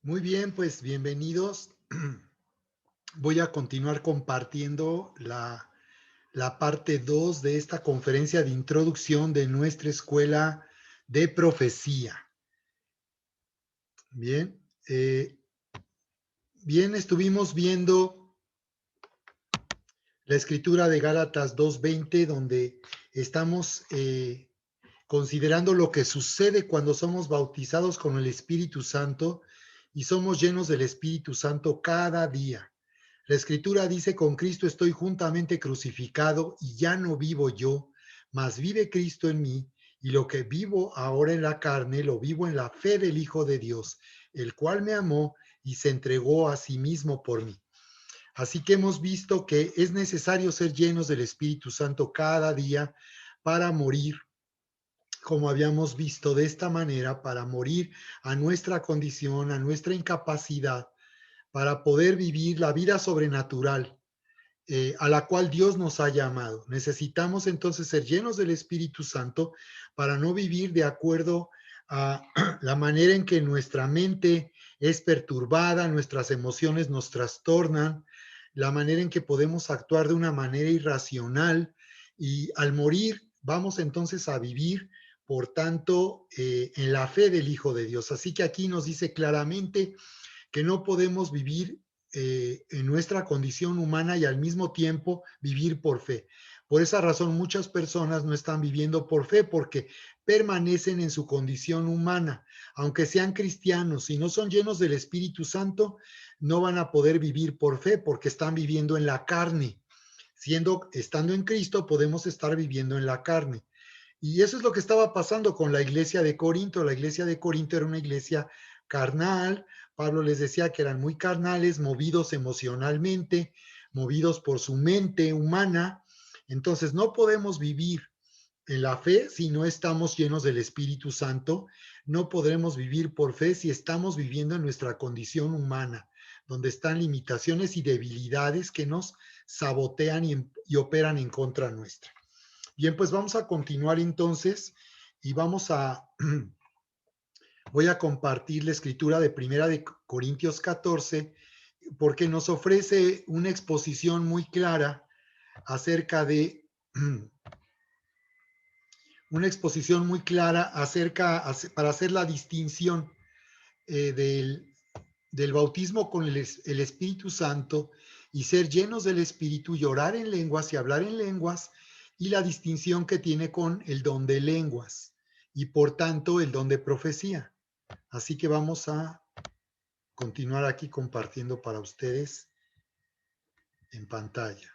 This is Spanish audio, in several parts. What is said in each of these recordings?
Muy bien, pues bienvenidos. Voy a continuar compartiendo la parte 2 de esta conferencia de introducción de nuestra escuela de profecía. Bien, bien, estuvimos viendo la escritura de Gálatas 2:20, donde estamos considerando lo que sucede cuando somos bautizados con el Espíritu Santo y somos llenos del Espíritu Santo cada día. La escritura dice, con Cristo estoy juntamente crucificado y ya no vivo yo, mas vive Cristo en mí, y lo que vivo ahora en la carne, lo vivo en la fe del Hijo de Dios, el cual me amó y se entregó a sí mismo por mí. Así que hemos visto que es necesario ser llenos del Espíritu Santo cada día para morir, como habíamos visto, de esta manera, para morir a nuestra condición, a nuestra incapacidad, para poder vivir la vida sobrenatural a la cual Dios nos ha llamado. Necesitamos entonces ser llenos del Espíritu Santo para no vivir de acuerdo a la manera en que nuestra mente es perturbada, nuestras emociones nos trastornan, la manera en que podemos actuar de una manera irracional, y al morir vamos entonces a vivir, por tanto, en la fe del Hijo de Dios. Así que aquí nos dice claramente que no podemos vivir en nuestra condición humana y al mismo tiempo vivir por fe. Por esa razón muchas personas no están viviendo por fe porque permanecen en su condición humana. Aunque sean cristianos, si no son llenos del Espíritu Santo, no van a poder vivir por fe porque están viviendo en la carne. Estando en Cristo, podemos estar viviendo en la carne. Y eso es lo que estaba pasando con la iglesia de Corinto. La iglesia de Corinto era una iglesia carnal. Pablo les decía que eran muy carnales, movidos emocionalmente, movidos por su mente humana. Entonces no podemos vivir en la fe si no estamos llenos del Espíritu Santo. No podremos vivir por fe si estamos viviendo en nuestra condición humana, donde están limitaciones y debilidades que nos sabotean y operan en contra nuestra. Bien, pues vamos a continuar entonces y voy a compartir la escritura de Primera de Corintios 14, porque nos ofrece una exposición muy clara acerca de, una exposición muy clara para hacer la distinción del bautismo con el Espíritu Santo y ser llenos del Espíritu y orar en lenguas y hablar en lenguas, y la distinción que tiene con el don de lenguas y por tanto el don de profecía. Así que vamos a continuar aquí compartiendo para ustedes en pantalla.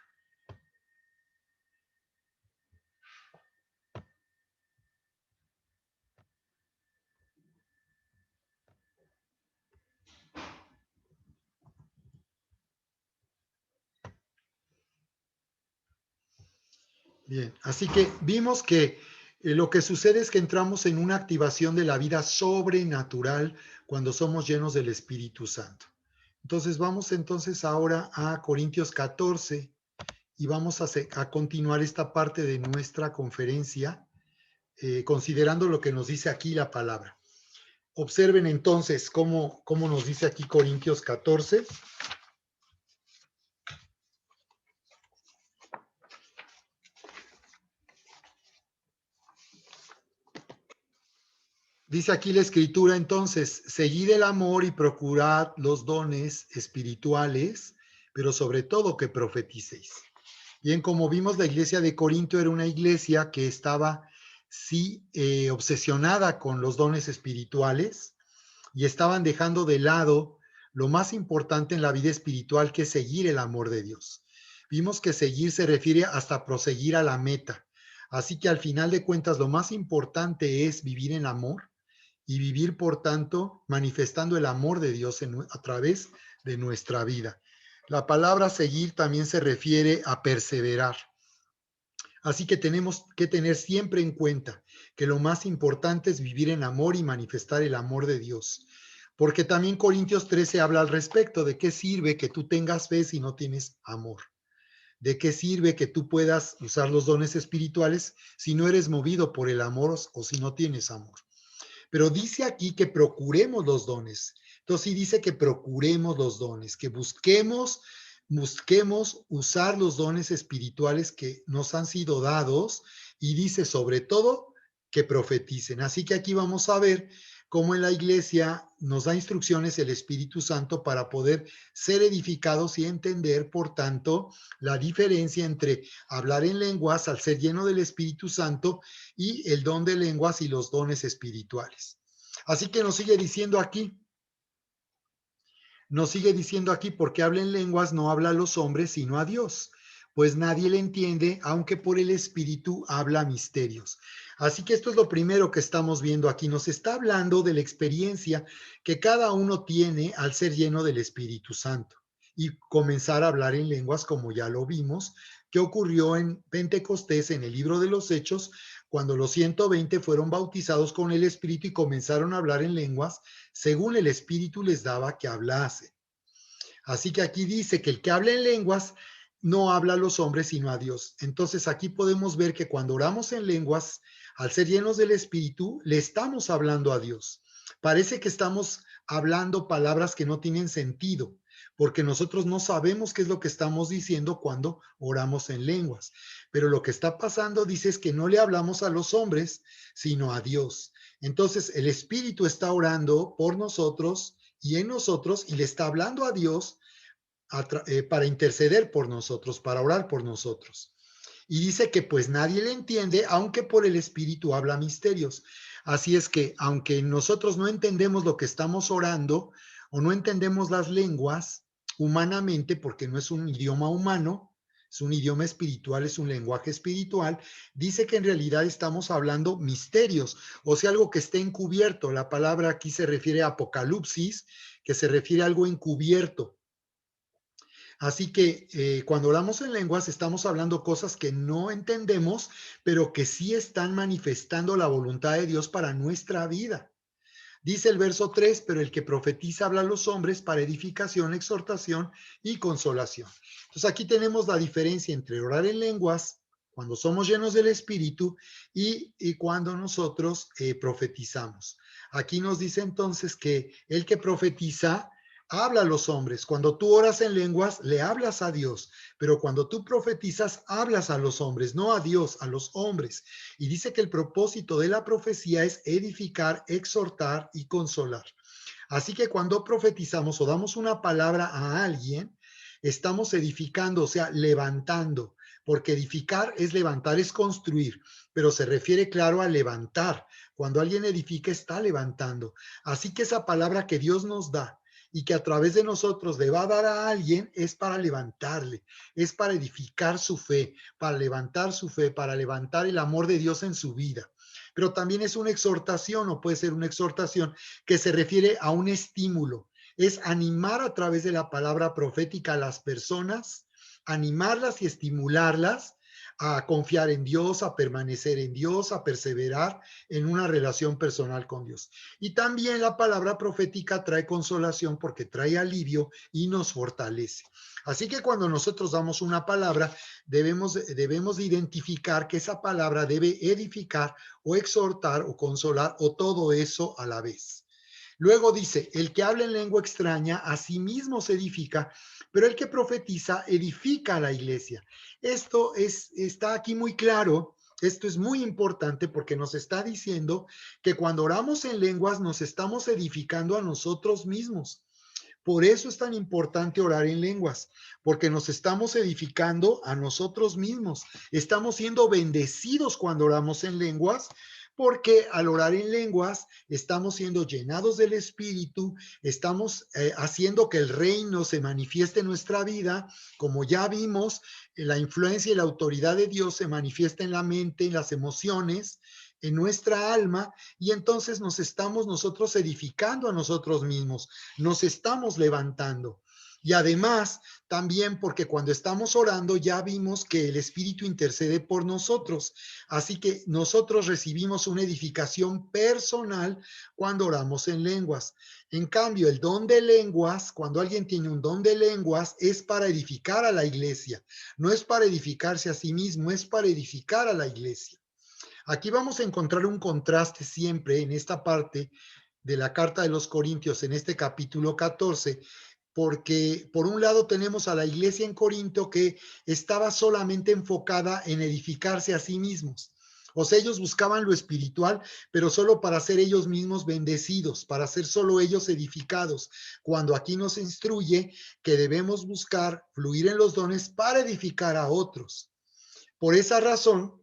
Bien, así que vimos que lo que sucede es que entramos en una activación de la vida sobrenatural cuando somos llenos del Espíritu Santo. Entonces vamos entonces ahora a Corintios 14 y vamos a continuar esta parte de nuestra conferencia considerando lo que nos dice aquí la palabra. Observen entonces cómo nos dice aquí Corintios 14. Dice aquí la escritura entonces, seguid el amor y procurad los dones espirituales, pero sobre todo que profeticéis. Bien, como vimos, la iglesia de Corinto era una iglesia que estaba, sí, obsesionada con los dones espirituales y estaban dejando de lado lo más importante en la vida espiritual, que es seguir el amor de Dios. Vimos que seguir se refiere hasta proseguir a la meta. Así que al final de cuentas, lo más importante es vivir en amor y vivir, por tanto, manifestando el amor de Dios a través de nuestra vida. La palabra seguir también se refiere a perseverar. Así que tenemos que tener siempre en cuenta que lo más importante es vivir en amor y manifestar el amor de Dios. Porque también Corintios 13 habla al respecto de qué sirve que tú tengas fe si no tienes amor. ¿De qué sirve que tú puedas usar los dones espirituales si no eres movido por el amor o si no tienes amor? Pero dice aquí que procuremos los dones, Entonces sí dice que procuremos los dones, que busquemos usar los dones espirituales que nos han sido dados, y dice sobre todo que profeticen. Así que aquí vamos a ver cómo en la iglesia nos da instrucciones el Espíritu Santo para poder ser edificados y entender, por tanto, la diferencia entre hablar en lenguas al ser lleno del Espíritu Santo y el don de lenguas y los dones espirituales. Así que nos sigue diciendo aquí, porque habla en lenguas no habla a los hombres, sino a Dios, pues nadie le entiende, aunque por el Espíritu habla misterios. Así que esto es lo primero que estamos viendo aquí. Nos está hablando de la experiencia que cada uno tiene al ser lleno del Espíritu Santo y comenzar a hablar en lenguas, como ya lo vimos, que ocurrió en Pentecostés, en el libro de los Hechos, cuando los 120 fueron bautizados con el Espíritu y comenzaron a hablar en lenguas según el Espíritu les daba que hablase. Así que aquí dice que el que habla en lenguas no habla a los hombres, sino a Dios. Entonces aquí podemos ver que cuando oramos en lenguas, al ser llenos del Espíritu, le estamos hablando a Dios. Parece que estamos hablando palabras que no tienen sentido, porque nosotros no sabemos qué es lo que estamos diciendo cuando oramos en lenguas. Pero lo que está pasando, dice, es que no le hablamos a los hombres, sino a Dios. Entonces el Espíritu está orando por nosotros y en nosotros, y le está hablando a Dios para interceder por nosotros, para orar por nosotros. Y dice que pues nadie le entiende, aunque por el Espíritu habla misterios. Así es que aunque nosotros no entendemos lo que estamos orando o no entendemos las lenguas humanamente, porque no es un idioma humano, es un idioma espiritual, es un lenguaje espiritual, dice que en realidad estamos hablando misterios, o sea, algo que esté encubierto. La palabra aquí se refiere a apocalipsis, que se refiere a algo encubierto. Así que cuando hablamos en lenguas estamos hablando cosas que no entendemos, pero que sí están manifestando la voluntad de Dios para nuestra vida. Dice el verso 3, pero el que profetiza habla a los hombres para edificación, exhortación y consolación. Entonces aquí tenemos la diferencia entre orar en lenguas cuando somos llenos del Espíritu y cuando nosotros profetizamos. Aquí nos dice entonces que el que profetiza habla a los hombres. Cuando tú oras en lenguas, le hablas a Dios, pero cuando tú profetizas, hablas a los hombres, no a Dios, a los hombres. Y dice que el propósito de la profecía es edificar, exhortar y consolar. Así que cuando profetizamos o damos una palabra a alguien, estamos edificando, o sea, levantando, porque edificar es levantar, es construir, pero se refiere, claro, a levantar. Cuando alguien edifica, está levantando. Así que esa palabra que Dios nos da y que a través de nosotros le va a dar a alguien es para levantarle, es para edificar su fe, para levantar su fe, para levantar el amor de Dios en su vida. Pero también es una exhortación, o puede ser una exhortación que se refiere a un estímulo. Es animar a través de la palabra profética a las personas, animarlas y estimularlas a confiar en Dios, a permanecer en Dios, a perseverar en una relación personal con Dios. Y también la palabra profética trae consolación porque trae alivio y nos fortalece. Así que cuando nosotros damos una palabra, debemos identificar que esa palabra debe edificar o exhortar o consolar o todo eso a la vez. Luego dice, el que habla en lengua extraña a sí mismo se edifica, pero el que profetiza edifica a la iglesia. Está aquí muy claro. Esto es muy importante porque nos está diciendo que cuando oramos en lenguas nos estamos edificando a nosotros mismos. Por eso es tan importante orar en lenguas, porque nos estamos edificando a nosotros mismos. Estamos siendo bendecidos cuando oramos en lenguas, porque al orar en lenguas estamos siendo llenados del Espíritu, estamos haciendo que el reino se manifieste en nuestra vida. Como ya vimos, la influencia y la autoridad de Dios se manifiesta en la mente, en las emociones, en nuestra alma, y entonces nos estamos nosotros edificando a nosotros mismos, nos estamos levantando. Y además, también porque cuando estamos orando ya vimos que el Espíritu intercede por nosotros. Así que nosotros recibimos una edificación personal cuando oramos en lenguas. En cambio, el don de lenguas, cuando alguien tiene un don de lenguas, es para edificar a la iglesia. No es para edificarse a sí mismo, es para edificar a la iglesia. Aquí vamos a encontrar un contraste siempre en esta parte de la carta de los Corintios en este capítulo 14, porque por un lado tenemos a la iglesia en Corinto que estaba solamente enfocada en edificarse a sí mismos. O sea, ellos buscaban lo espiritual, pero solo para ser ellos mismos bendecidos, para ser solo ellos edificados, cuando aquí nos instruye que debemos buscar fluir en los dones para edificar a otros. Por esa razón,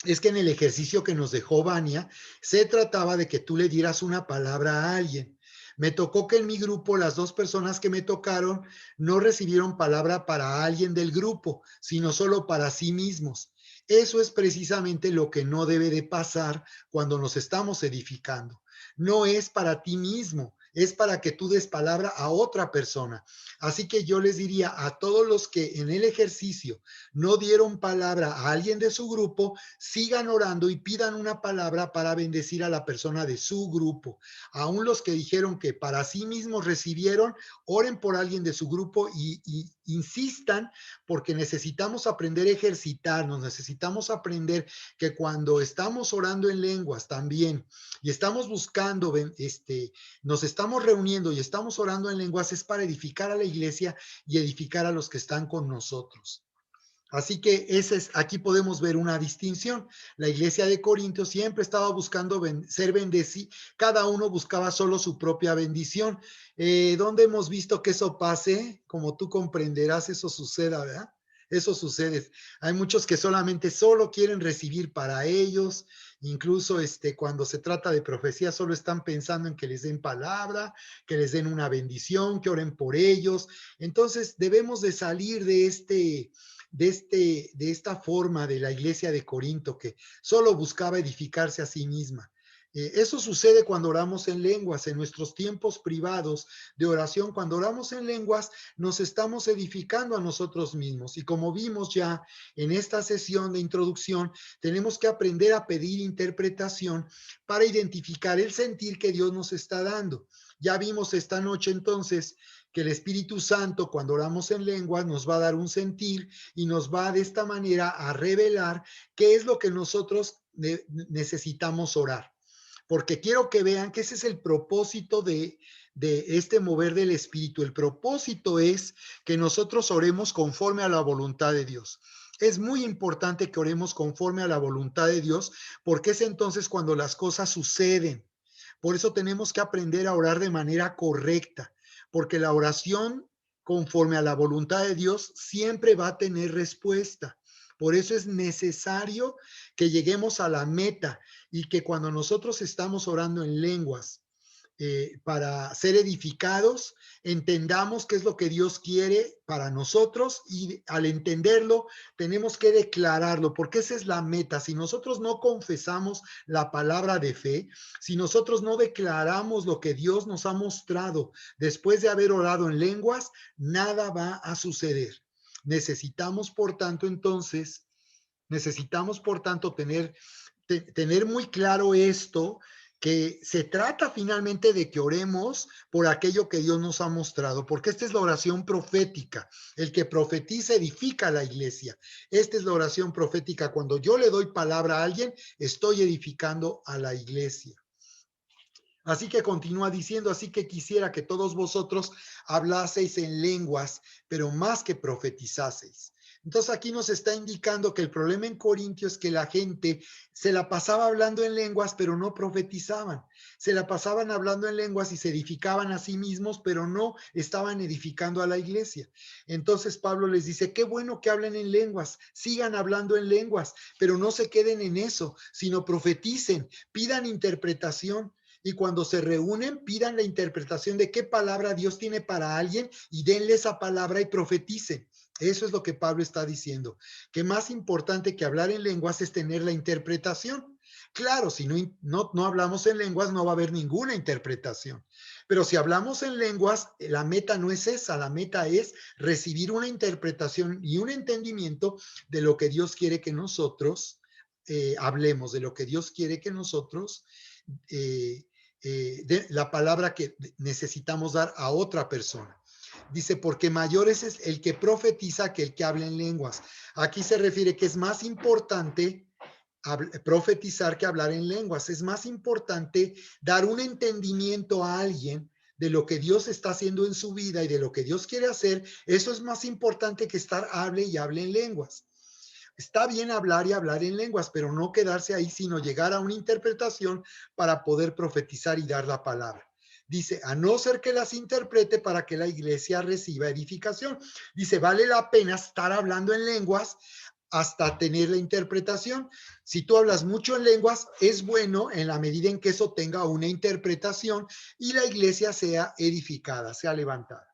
es que en el ejercicio que nos dejó Vania, se trataba de que tú le dieras una palabra a alguien. Me tocó que en mi grupo las dos personas que me tocaron no recibieron palabra para alguien del grupo, sino solo para sí mismos. Eso es precisamente lo que no debe de pasar cuando nos estamos edificando. No es para ti mismo, es para que tú des palabra a otra persona. Así que yo les diría a todos los que en el ejercicio no dieron palabra a alguien de su grupo, sigan orando y pidan una palabra para bendecir a la persona de su grupo. Aún los que dijeron que para sí mismos recibieron, oren por alguien de su grupo y insistan, porque necesitamos aprender a ejercitarnos, necesitamos aprender que cuando estamos orando en lenguas también y estamos buscando, nos estamos reuniendo y estamos orando en lenguas, es para edificar a la iglesia y edificar a los que están con nosotros. Así que aquí podemos ver una distinción. La iglesia de Corinto siempre estaba buscando ser bendecida, cada uno buscaba solo su propia bendición. ¿Dónde hemos visto que eso pase? Como tú comprenderás, eso suceda, ¿verdad? Eso sucede. Hay muchos que solo quieren recibir para ellos, incluso cuando se trata de profecía, solo están pensando en que les den palabra, que les den una bendición, que oren por ellos. Entonces debemos de salir de esta forma de la iglesia de Corinto que solo buscaba edificarse a sí misma. Eso sucede cuando oramos en lenguas, en nuestros tiempos privados de oración. Cuando oramos en lenguas, nos estamos edificando a nosotros mismos. Y como vimos ya en esta sesión de introducción, tenemos que aprender a pedir interpretación para identificar el sentir que Dios nos está dando. Ya vimos esta noche entonces que el Espíritu Santo, cuando oramos en lenguas, nos va a dar un sentir y nos va de esta manera a revelar qué es lo que nosotros necesitamos orar. Porque quiero que vean que ese es el propósito de este mover del Espíritu. El propósito es que nosotros oremos conforme a la voluntad de Dios. Es muy importante que oremos conforme a la voluntad de Dios, porque es entonces cuando las cosas suceden. Por eso tenemos que aprender a orar de manera correcta, porque la oración conforme a la voluntad de Dios siempre va a tener respuesta. Por eso es necesario que lleguemos a la meta y que cuando nosotros estamos orando en lenguas para ser edificados, entendamos qué es lo que Dios quiere para nosotros y al entenderlo tenemos que declararlo, porque esa es la meta. Si nosotros no confesamos la palabra de fe, si nosotros no declaramos lo que Dios nos ha mostrado después de haber orado en lenguas, nada va a suceder. Necesitamos, por tanto, tener muy claro esto, que se trata finalmente de que oremos por aquello que Dios nos ha mostrado, porque esta es la oración profética. El que profetiza edifica a la iglesia. Esta es la oración profética. Cuando yo le doy palabra a alguien, estoy edificando a la iglesia. Así que continúa diciendo, así que quisiera que todos vosotros hablaseis en lenguas, pero más que profetizaseis. Entonces aquí nos está indicando que el problema en Corintio es que la gente se la pasaba hablando en lenguas, pero no profetizaban. Se la pasaban hablando en lenguas y se edificaban a sí mismos, pero no estaban edificando a la iglesia. Entonces Pablo les dice, qué bueno que hablen en lenguas, sigan hablando en lenguas, pero no se queden en eso, sino profeticen, pidan interpretación. Y cuando se reúnen, pidan la interpretación de qué palabra Dios tiene para alguien y denle esa palabra y profeticen. Eso es lo que Pablo está diciendo, que más importante que hablar en lenguas es tener la interpretación. Claro, si no hablamos en lenguas no va a haber ninguna interpretación. Pero si hablamos en lenguas, la meta no es esa, la meta es recibir una interpretación y un entendimiento de lo que Dios quiere que nosotros hablemos, de lo que Dios quiere que nosotros de la palabra que necesitamos dar a otra persona. Dice, porque mayor es el que profetiza que el que habla en lenguas. Aquí se refiere que es más importante profetizar que hablar en lenguas. Es más importante dar un entendimiento a alguien de lo que Dios está haciendo en su vida y de lo que Dios quiere hacer. Eso es más importante que estar hable y hable en lenguas. Está bien hablar y hablar en lenguas, pero no quedarse ahí, sino llegar a una interpretación para poder profetizar y dar la palabra. Dice, a no ser que las interprete para que la iglesia reciba edificación. Dice, vale la pena estar hablando en lenguas hasta tener la interpretación. Si tú hablas mucho en lenguas, es bueno en la medida en que eso tenga una interpretación y la iglesia sea edificada, sea levantada.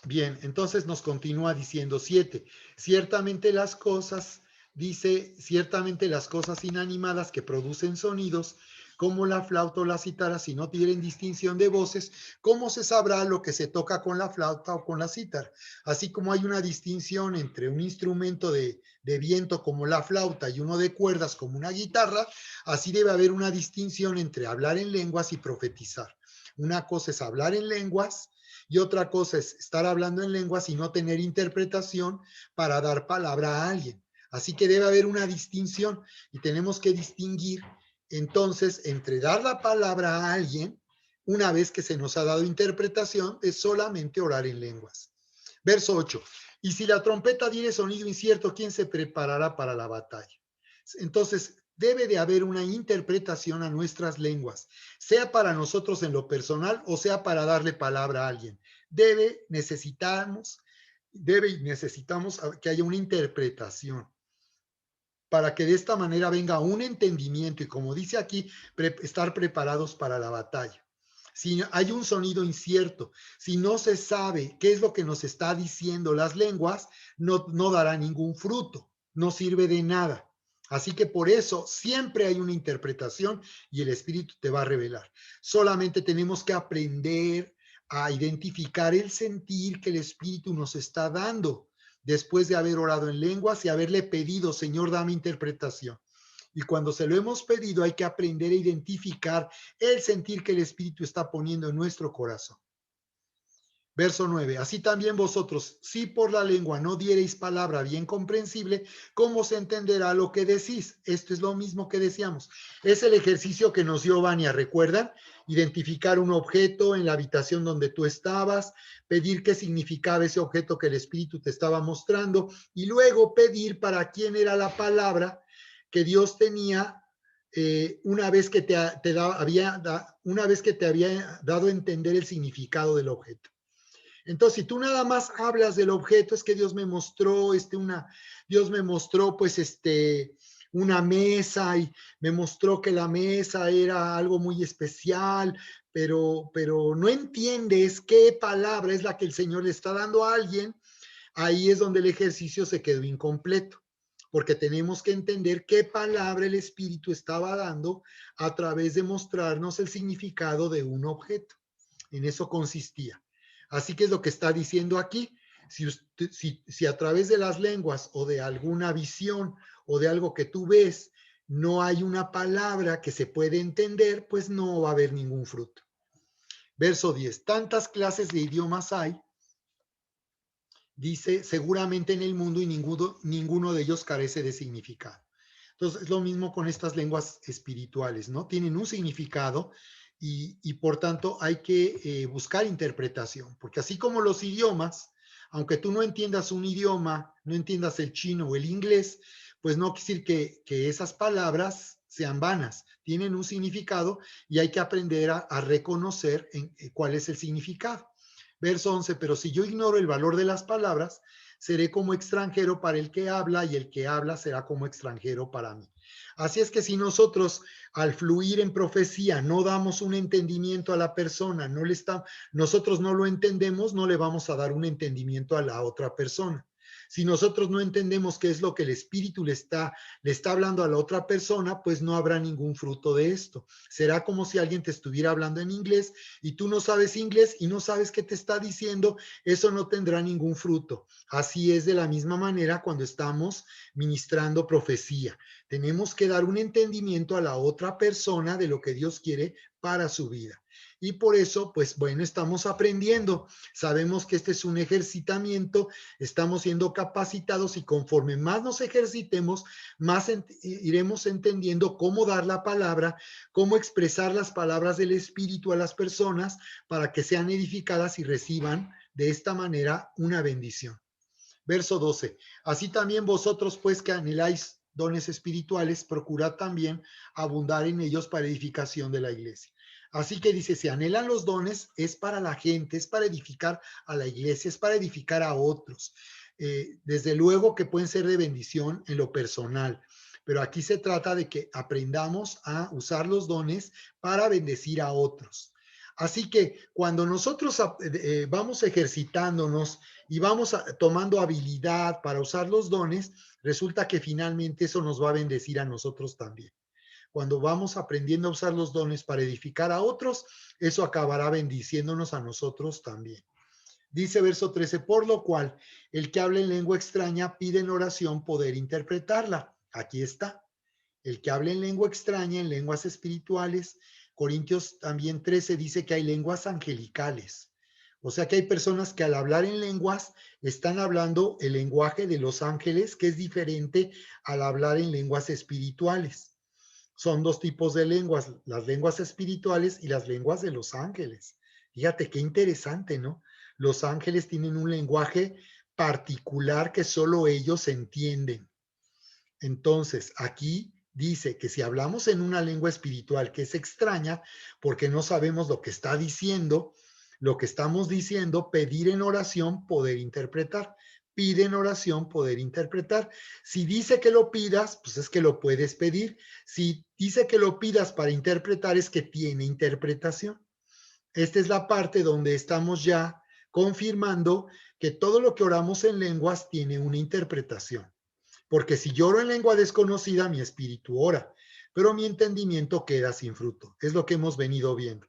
Bien, entonces nos continúa diciendo 7. Ciertamente las cosas, dice, ciertamente las cosas inanimadas que producen sonidos, como la flauta o la cítara, si no tienen distinción de voces, ¿cómo se sabrá lo que se toca con la flauta o con la cítara? Así como hay una distinción entre un instrumento de viento como la flauta y uno de cuerdas como una guitarra, así debe haber una distinción entre hablar en lenguas y profetizar. Una cosa es hablar en lenguas y otra cosa es estar hablando en lenguas y no tener interpretación para dar palabra a alguien. Así que debe haber una distinción y tenemos que distinguir entonces entre dar la palabra a alguien una vez que se nos ha dado interpretación de solamente orar en lenguas. Verso 8. Y si la trompeta diere sonido incierto, ¿quién se preparará para la batalla? Entonces, debe de haber una interpretación a nuestras lenguas, sea para nosotros en lo personal o sea para darle palabra a alguien. Necesitamos que haya una interpretación para que de esta manera venga un entendimiento y, como dice aquí, estar preparados para la batalla. Si hay un sonido incierto, si no se sabe qué es lo que nos está diciendo las lenguas, no dará ningún fruto, no sirve de nada. Así que por eso siempre hay una interpretación y el Espíritu te va a revelar. Solamente tenemos que aprender a identificar el sentir que el Espíritu nos está dando después de haber orado en lenguas y haberle pedido, Señor, dame interpretación. Y cuando se lo hemos pedido, hay que aprender a identificar el sentir que el Espíritu está poniendo en nuestro corazón. Verso 9. Así también vosotros, si por la lengua no diereis palabra bien comprensible, ¿cómo se entenderá lo que decís? Esto es lo mismo que decíamos. Es el ejercicio que nos dio Vania, ¿recuerdan? Identificar un objeto en la habitación donde tú estabas, pedir qué significaba ese objeto que el Espíritu te estaba mostrando y luego pedir para quién era la palabra que Dios tenía una vez que una vez que te había dado a entender el significado del objeto. Entonces, si tú nada más hablas del objeto, es que Dios me mostró, una mesa y me mostró que la mesa era algo muy especial, pero no entiendes qué palabra es la que el Señor le está dando a alguien, ahí es donde el ejercicio se quedó incompleto, porque tenemos que entender qué palabra el Espíritu estaba dando a través de mostrarnos el significado de un objeto. En eso consistía. Así que es lo que está diciendo aquí. Si a través de las lenguas o de alguna visión o de algo que tú ves, no hay una palabra que se puede entender, pues no va a haber ningún fruto. Verso 10. Tantas clases de idiomas hay, dice, seguramente en el mundo y ninguno de ellos carece de significado. Entonces, es lo mismo con estas lenguas espirituales, ¿no? Tienen un significado y por tanto hay que buscar interpretación, porque así como los idiomas, aunque tú no entiendas un idioma, no entiendas el chino o el inglés, pues no quiere decir que esas palabras sean vanas, tienen un significado y hay que aprender a reconocer cuál es el significado. Verso 11, pero si yo ignoro el valor de las palabras, seré como extranjero para el que habla y el que habla será como extranjero para mí. Así es que si nosotros al fluir en profecía no damos un entendimiento a la persona, nosotros no lo entendemos, no le vamos a dar un entendimiento a la otra persona. Si nosotros no entendemos qué es lo que el Espíritu le está hablando a la otra persona, pues no habrá ningún fruto de esto. Será como si alguien te estuviera hablando en inglés y tú no sabes inglés y no sabes qué te está diciendo, eso no tendrá ningún fruto. Así es de la misma manera cuando estamos ministrando profecía. Tenemos que dar un entendimiento a la otra persona de lo que Dios quiere para su vida. Y por eso, pues bueno, estamos aprendiendo. Sabemos que este es un ejercitamiento, estamos siendo capacitados y conforme más nos ejercitemos, más iremos entendiendo cómo dar la palabra, cómo expresar las palabras del Espíritu a las personas para que sean edificadas y reciban de esta manera una bendición. Verso 12. Así también vosotros, pues, que anheláis dones espirituales, procurad también abundar en ellos para edificación de la iglesia. Así que dice, si anhelan los dones, es para la gente, es para edificar a la iglesia, es para edificar a otros. Desde luego que pueden ser de bendición en lo personal, pero aquí se trata de que aprendamos a usar los dones para bendecir a otros. Así que cuando nosotros vamos ejercitándonos y vamos tomando habilidad para usar los dones, resulta que finalmente eso nos va a bendecir a nosotros también. Cuando vamos aprendiendo a usar los dones para edificar a otros, eso acabará bendiciéndonos a nosotros también. Dice verso 13, por lo cual el que habla en lengua extraña pide en oración poder interpretarla. Aquí está. El que habla en lengua extraña, en lenguas espirituales. Corintios también 13 dice que hay lenguas angelicales. O sea que hay personas que al hablar en lenguas están hablando el lenguaje de los ángeles, que es diferente al hablar en lenguas espirituales. Son dos tipos de lenguas, las lenguas espirituales y las lenguas de los ángeles. Fíjate qué interesante, ¿no? Los ángeles tienen un lenguaje particular que solo ellos entienden. Entonces, aquí dice que si hablamos en una lengua espiritual que es extraña, porque no sabemos lo que está diciendo, lo que estamos diciendo, pedir en oración, poder interpretar. Pide en oración, poder interpretar. Si dice que lo pidas, pues es que lo puedes pedir. Si dice que lo pidas para interpretar, es que tiene interpretación. Esta es la parte donde estamos ya confirmando que todo lo que oramos en lenguas tiene una interpretación. Porque si yo oro en lengua desconocida, mi espíritu ora, pero mi entendimiento queda sin fruto. Es lo que hemos venido viendo.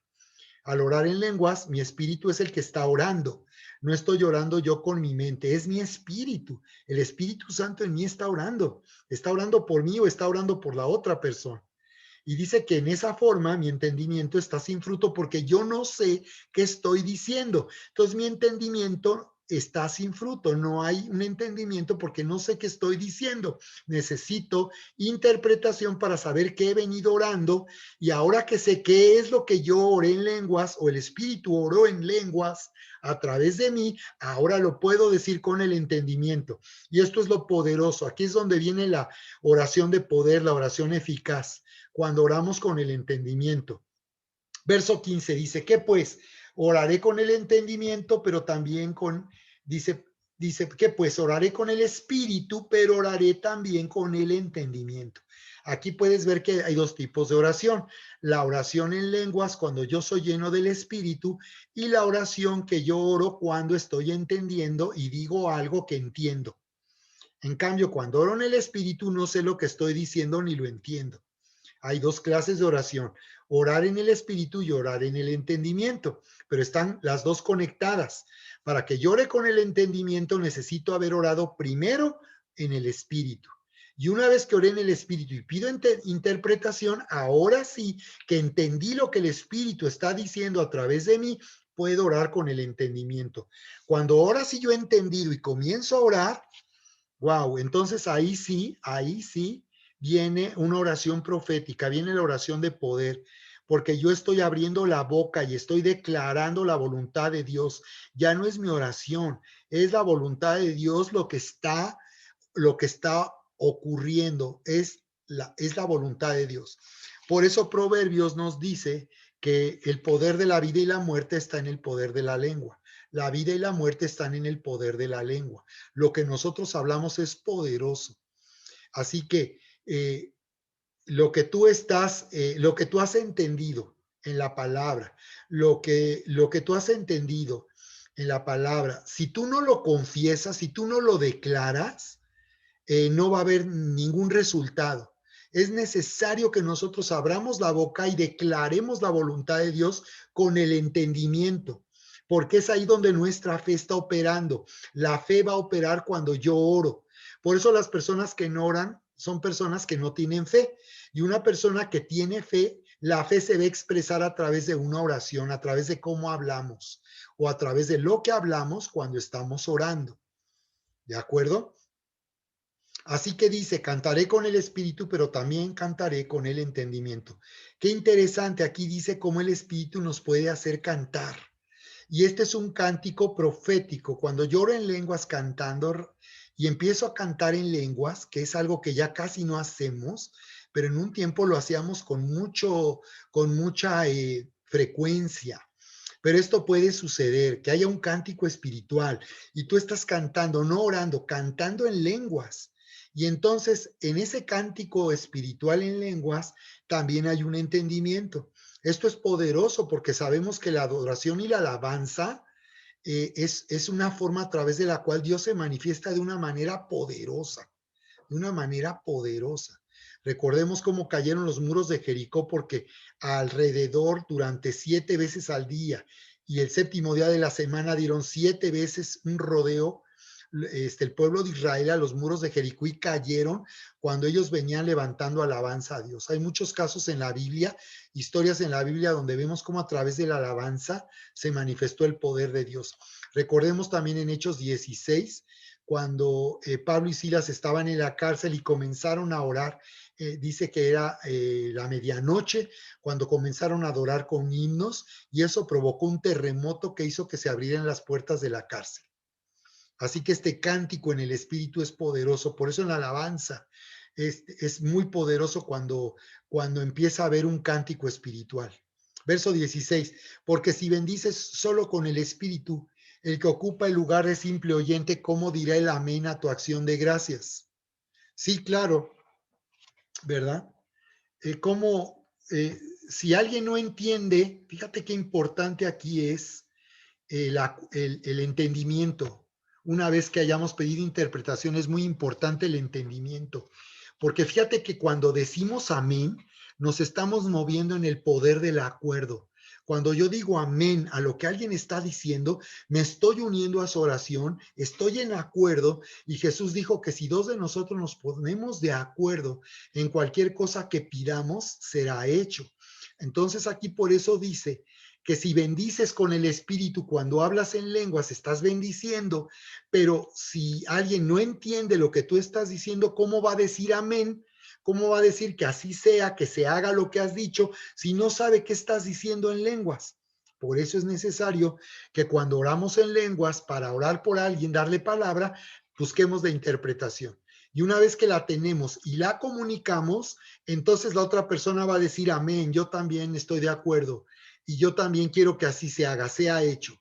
Al orar en lenguas, mi espíritu es el que está orando. No estoy orando yo con mi mente, es mi espíritu. El Espíritu Santo en mí está orando. Está orando por mí o está orando por la otra persona. Y dice que en esa forma mi entendimiento está sin fruto porque yo no sé qué estoy diciendo. Entonces mi entendimiento está sin fruto. No hay un entendimiento porque no sé qué estoy diciendo. Necesito interpretación para saber qué he venido orando. Y ahora que sé qué es lo que yo oré en lenguas o el Espíritu oró en lenguas a través de mí, ahora lo puedo decir con el entendimiento. Y esto es lo poderoso. Aquí es donde viene la oración de poder, la oración eficaz, cuando oramos con el entendimiento. Verso 15 dice, ¿qué pues? Oraré con el entendimiento, pero también dice que pues oraré con el espíritu, pero oraré también con el entendimiento. Aquí puedes ver que hay dos tipos de oración. La oración en lenguas cuando yo soy lleno del espíritu y la oración que yo oro cuando estoy entendiendo y digo algo que entiendo. En cambio, cuando oro en el espíritu no sé lo que estoy diciendo ni lo entiendo. Hay dos clases de oración, orar en el espíritu y orar en el entendimiento, pero están las dos conectadas. Para que yo ore con el entendimiento necesito haber orado primero en el espíritu. Y una vez que oré en el espíritu y pido interpretación, ahora sí que entendí lo que el espíritu está diciendo a través de mí, puedo orar con el entendimiento. Cuando ahora sí yo he entendido y comienzo a orar, wow, entonces ahí sí viene una oración profética, viene la oración de poder, porque yo estoy abriendo la boca y estoy declarando la voluntad de Dios. Ya no es mi oración, es la voluntad de Dios lo que está ocurriendo, es la voluntad de Dios. Por eso Proverbios nos dice que el poder de la vida y la muerte está en el poder de la lengua. La vida y la muerte están en el poder de la lengua. Lo que nosotros hablamos es poderoso. Así que lo que tú lo que tú has entendido en la palabra, lo que tú has entendido en la palabra, si tú no lo confiesas, si tú no lo declaras, no va a haber ningún resultado. Es necesario que nosotros abramos la boca y declaremos la voluntad de Dios con el entendimiento, porque es ahí donde nuestra fe está operando. La fe va a operar cuando yo oro. Por eso las personas que no oran son personas que no tienen fe. Y una persona que tiene fe, La fe se va a expresar a través de una oración, a través de cómo hablamos o a través de lo que hablamos cuando estamos orando. ¿De acuerdo? Así que dice, cantaré con el espíritu, pero también cantaré con el entendimiento. Qué interesante, aquí dice cómo el espíritu nos puede hacer cantar. Y este es un cántico profético. Cuando lloro en lenguas cantando y empiezo a cantar en lenguas, que es algo que ya casi no hacemos, pero en un tiempo lo hacíamos con mucha frecuencia. Pero esto puede suceder, que haya un cántico espiritual y tú estás cantando, no orando, cantando en lenguas. Y entonces en ese cántico espiritual en lenguas también hay un entendimiento. Esto es poderoso porque sabemos que la adoración y la alabanza es una forma a través de la cual Dios se manifiesta de una manera poderosa, de una manera poderosa. Recordemos cómo cayeron los muros de Jericó porque alrededor durante 7 veces al día y el séptimo día de la semana dieron 7 veces un rodeo el pueblo de Israel a los muros de Jericó y cayeron cuando ellos venían levantando alabanza a Dios. Hay muchos casos en la Biblia, historias en la Biblia donde vemos cómo a través de la alabanza se manifestó el poder de Dios. Recordemos también en Hechos 16, cuando Pablo y Silas estaban en la cárcel y comenzaron a orar. Dice que era la medianoche cuando comenzaron a adorar con himnos y eso provocó un terremoto que hizo que se abrieran las puertas de la cárcel. Así que este cántico en el espíritu es poderoso, por eso en la alabanza es muy poderoso cuando empieza a haber un cántico espiritual. Verso 16, porque si bendices solo con el espíritu, el que ocupa el lugar de simple oyente, ¿cómo dirá el amén a tu acción de gracias? Sí, claro, ¿verdad? Como si alguien no entiende, fíjate qué importante aquí es el entendimiento. Una vez que hayamos pedido interpretación, es muy importante el entendimiento. Porque fíjate que cuando decimos amén, nos estamos moviendo en el poder del acuerdo. Cuando yo digo amén a lo que alguien está diciendo, me estoy uniendo a su oración, estoy en acuerdo y Jesús dijo que si dos de nosotros nos ponemos de acuerdo en cualquier cosa que pidamos, será hecho. Entonces aquí por eso dice que si bendices con el espíritu cuando hablas en lenguas, estás bendiciendo, pero si alguien no entiende lo que tú estás diciendo, ¿cómo va a decir amén? ¿Cómo va a decir que así sea, que se haga lo que has dicho, si no sabe qué estás diciendo en lenguas? Por eso es necesario que cuando oramos en lenguas, para orar por alguien, darle palabra, busquemos de interpretación. Y una vez que la tenemos y la comunicamos, entonces la otra persona va a decir amén, yo también estoy de acuerdo y yo también quiero que así se haga, sea hecho.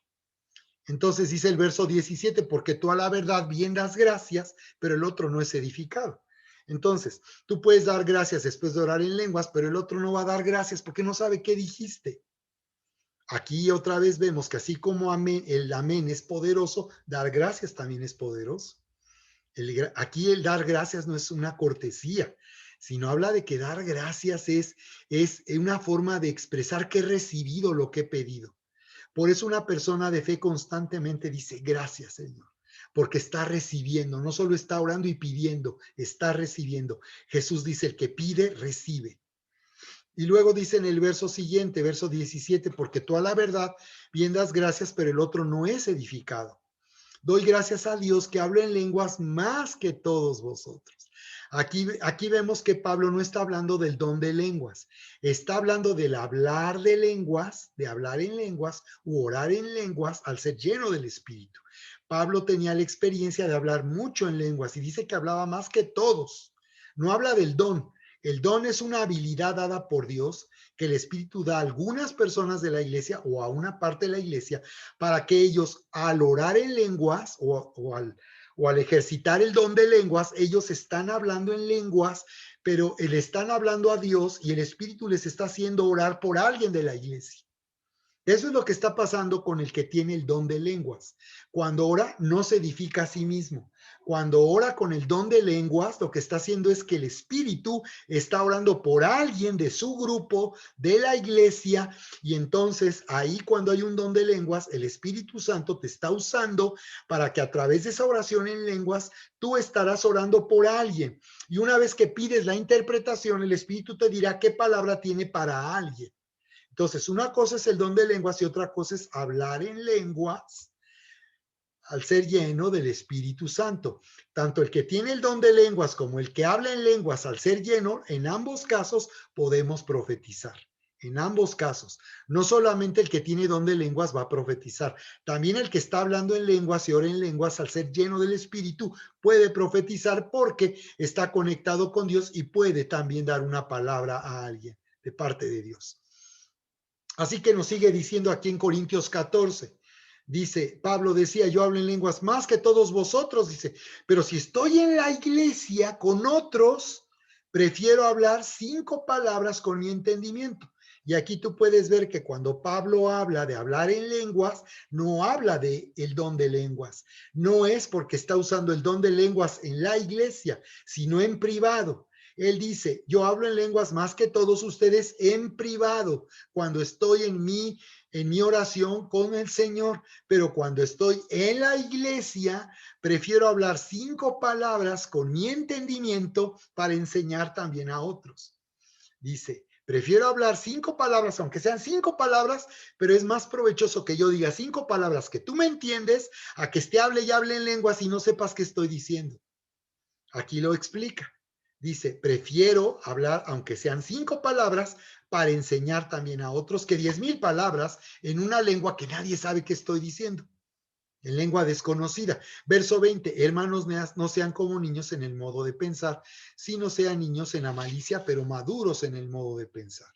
Entonces dice el verso 17, porque tú a la verdad bien das gracias, pero el otro no es edificado. Entonces, tú puedes dar gracias después de orar en lenguas, pero el otro no va a dar gracias porque no sabe qué dijiste. Aquí otra vez vemos que así como amén, el amén es poderoso, dar gracias también es poderoso. Aquí el dar gracias no es una cortesía, sino habla de que dar gracias es una forma de expresar que he recibido lo que he pedido. Por eso una persona de fe constantemente dice, gracias, Señor, porque está recibiendo, no solo está orando y pidiendo, está recibiendo. Jesús dice, el que pide, recibe. Y luego dice en el verso siguiente, verso 17, porque tú a la verdad bien das gracias, pero el otro no es edificado. Doy gracias a Dios que hablo en lenguas más que todos vosotros. Aquí vemos que Pablo no está hablando del don de lenguas, está hablando del hablar de lenguas, de hablar en lenguas u orar en lenguas al ser lleno del Espíritu. Pablo tenía la experiencia de hablar mucho en lenguas y dice que hablaba más que todos. No habla del don. El don es una habilidad dada por Dios que el Espíritu da a algunas personas de la iglesia o a una parte de la iglesia para que ellos al orar en lenguas o al ejercitar el don de lenguas, ellos están hablando en lenguas, pero le están hablando a Dios y el Espíritu les está haciendo orar por alguien de la iglesia. Eso es lo que está pasando con el que tiene el don de lenguas. Cuando ora, no se edifica a sí mismo. Cuando ora con el don de lenguas, lo que está haciendo es que el Espíritu está orando por alguien de su grupo, de la iglesia, y entonces ahí cuando hay un don de lenguas, el Espíritu Santo te está usando para que a través de esa oración en lenguas, tú estarás orando por alguien. Y una vez que pides la interpretación, el Espíritu te dirá qué palabra tiene para alguien. Entonces, una cosa es el don de lenguas y otra cosa es hablar en lenguas al ser lleno del Espíritu Santo. Tanto el que tiene el don de lenguas como el que habla en lenguas al ser lleno, en ambos casos podemos profetizar. En ambos casos. No solamente el que tiene don de lenguas va a profetizar. También el que está hablando en lenguas y ora en lenguas al ser lleno del Espíritu puede profetizar porque está conectado con Dios y puede también dar una palabra a alguien de parte de Dios. Así que nos sigue diciendo aquí en Corintios 14. Dice, Pablo decía, yo hablo en lenguas más que todos vosotros, dice, pero si estoy en la iglesia con otros, prefiero hablar 5 palabras con mi entendimiento. Y aquí tú puedes ver que cuando Pablo habla de hablar en lenguas, no habla de el don de lenguas. No es porque está usando el don de lenguas en la iglesia, sino en privado. Él dice, yo hablo en lenguas más que todos ustedes en privado, cuando estoy en mi oración con el Señor, pero cuando estoy en la iglesia, prefiero hablar 5 palabras con mi entendimiento para enseñar también a otros. Dice, prefiero hablar 5 palabras, aunque sean 5 palabras, pero es más provechoso que yo diga 5 palabras que tú me entiendes, a que hable y hable en lenguas y no sepas qué estoy diciendo. Aquí lo explica. Dice, prefiero hablar, aunque sean 5 palabras, para enseñar también a otros que 10,000 palabras en una lengua que nadie sabe qué estoy diciendo, en lengua desconocida. Verso 20, hermanos, no sean como niños en el modo de pensar, sino sean niños en la malicia, pero maduros en el modo de pensar.